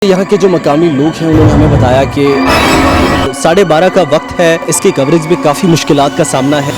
यहाँ के जो मकामी लोग हैं उन्होंने हमें बताया कि 12:30 का वक्त है। इसकी कवरेज में काफ़ी मुश्किलात का सामना है।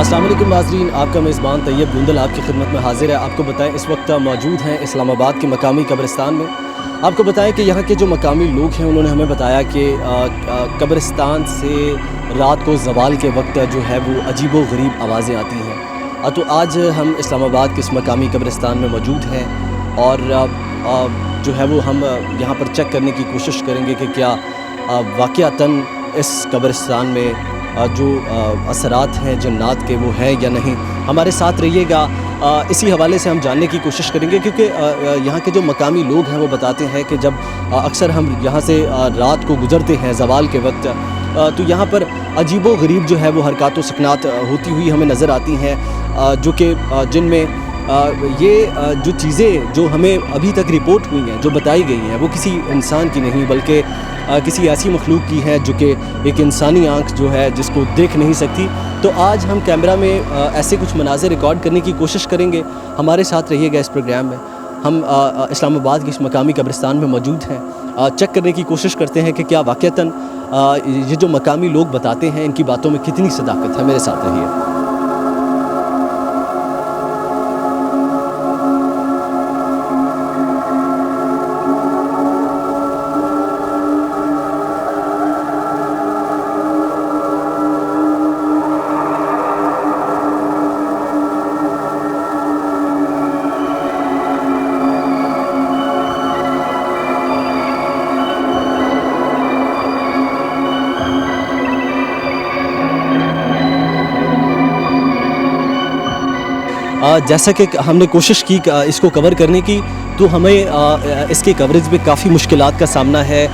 अस्सलाम वालेकुम नाज़रीन, आपका मेज़बान तैयब गुंदल आपकी खिदमत में हाजिर है। आपको बताएं इस वक्त मौजूद हैं इस्लामाबाद के मकामी कब्रिस्तान में। आपको बताएं कि यहाँ के जो मकामी लोग हैं उन्होंने हमें बताया कि कब्रिस्तान से रात को ज़वाल के वक्त जो है वो अजीब व गरीब आवाज़ें आती हैं। तो आज हम इस्लामाबाद के इस मकामी कब्रिस्तान में मौजूद हैं और जो है वो हम यहाँ पर चेक करने की कोशिश करेंगे कि क्या वाक़यातन इस कब्रिस्तान में जो असरात हैं जन्नात के वो हैं या नहीं। हमारे साथ रहिएगा। इसी हवाले से हम जानने की कोशिश करेंगे क्योंकि यहाँ के जो मकामी लोग हैं वो बताते हैं कि जब अक्सर हम यहाँ से रात को गुज़रते हैं ज़वाल के वक्त तो यहाँ पर अजीबो गरीब जो है वो हरकत व सकनात होती हुई हमें नज़र आती हैं, जो कि जिनमें ये जो चीज़ें जो हमें अभी तक रिपोर्ट हुई हैं, जो बताई गई हैं, वो किसी इंसान की नहीं बल्कि किसी ऐसी मखलूक की है जो कि एक इंसानी आँख जो है जिसको देख नहीं सकती। तो आज हम कैमरा में ऐसे कुछ मनाज़िर रिकॉर्ड करने की कोशिश करेंगे। हमारे साथ रहिएगा इस प्रोग्राम में। हम इस्लामाबाद के इस मकामी कब्रिस्तान में मौजूद हैं। चेक करने की कोशिश करते हैं कि क्या वाक़यातन ये जो मकामी लोग बताते हैं इनकी बातों में कितनी सदाकत है। मेरे साथ रहिए। जैसा कि हमने कोशिश की इसको कवर करने की, तो हमें इसकी कवरेज में काफ़ी मुश्किलात का सामना है।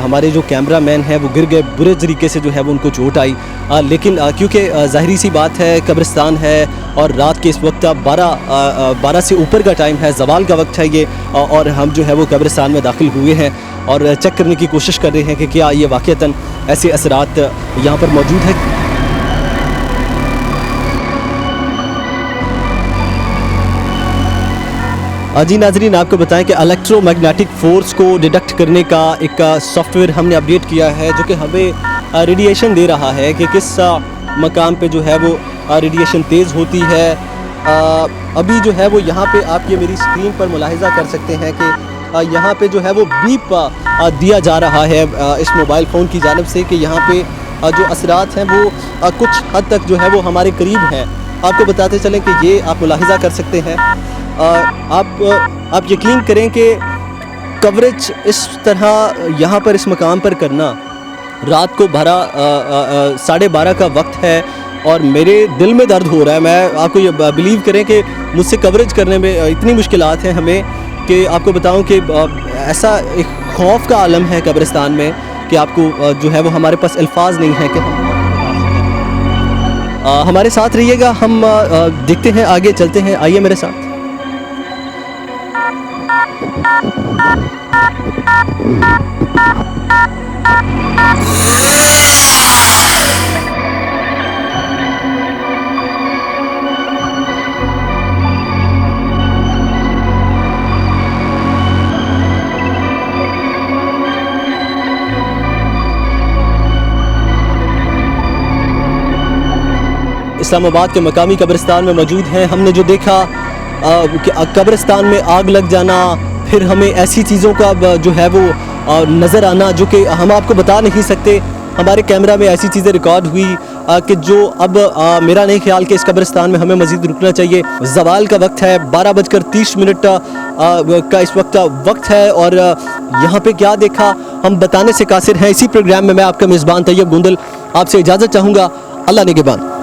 हमारे जो कैमरा मैन हैं वो गिर गए, बुरे तरीके से जो है वो उनको चोट आई। लेकिन क्योंकि ज़ाहिरी सी बात है कब्रिस्तान है और रात के इस वक्त 12 से ऊपर का टाइम है, ज़वाल का वक्त है ये, और हम जो है वो कब्रिस्तान में दाखिल हुए हैं और चेक करने की कोशिश कर रहे हैं कि क्या ये वाक़यातन ऐसे असरात यहाँ पर मौजूद है। जी नाज़रीन, आपको बताएं कि इलेक्ट्रोमैग्नेटिक फ़ोर्स को डिटेक्ट करने का एक सॉफ्टवेयर हमने अपडेट किया है जो कि हमें रेडिएशन दे रहा है कि किस मकाम पे जो है वो रेडिएशन तेज़ होती है। अभी जो है वो यहाँ पे आप ये मेरी स्क्रीन पर मुलाहिज़ा कर सकते हैं कि यहाँ पे जो है वो बीप दिया जा रहा है इस मोबाइल फ़ोन की जानिब से कि यहाँ पे जो असरात हैं वो कुछ हद तक जो है वो हमारे करीब हैं। आपको बताते चलें कि ये आप मुलाहिज़ा कर सकते हैं। आप यकीन करें कि कवरेज इस तरह यहाँ पर इस मकाम पर करना, रात को 12:30 का वक्त है और मेरे दिल में दर्द हो रहा है। मैं आपको ये बिलीव करें कि मुझसे कवरेज करने में इतनी मुश्किलात हैं हमें कि आपको बताऊं कि ऐसा एक खौफ का आलम है कब्रिस्तान में कि आपको जो है वो हमारे पास अल्फाज नहीं है कि हम हमारे साथ रहिएगा। हम देखते हैं, आगे चलते हैं, आइए मेरे साथ। इस्लामाबाद के मकामी कब्रिस्तान में मौजूद हैं। हमने जो देखा कि कब्रिस्तान में आग लग जाना, फिर हमें ऐसी चीज़ों का जो है वो नज़र आना जो कि हम आपको बता नहीं सकते। हमारे कैमरा में ऐसी चीज़ें रिकॉर्ड हुई कि जो अब मेरा नहीं ख्याल कि इस कब्रिस्तान में हमें मज़ीद रुकना चाहिए। ज़वाल का वक्त है, 12:30 का इस वक्त है और यहाँ पे क्या देखा हम बताने से कासिर हैं। इसी प्रोग्राम में मैं आपका मेज़बान तैयब गुंदल आपसे इजाज़त चाहूँगा। अल्लाह निगहबान।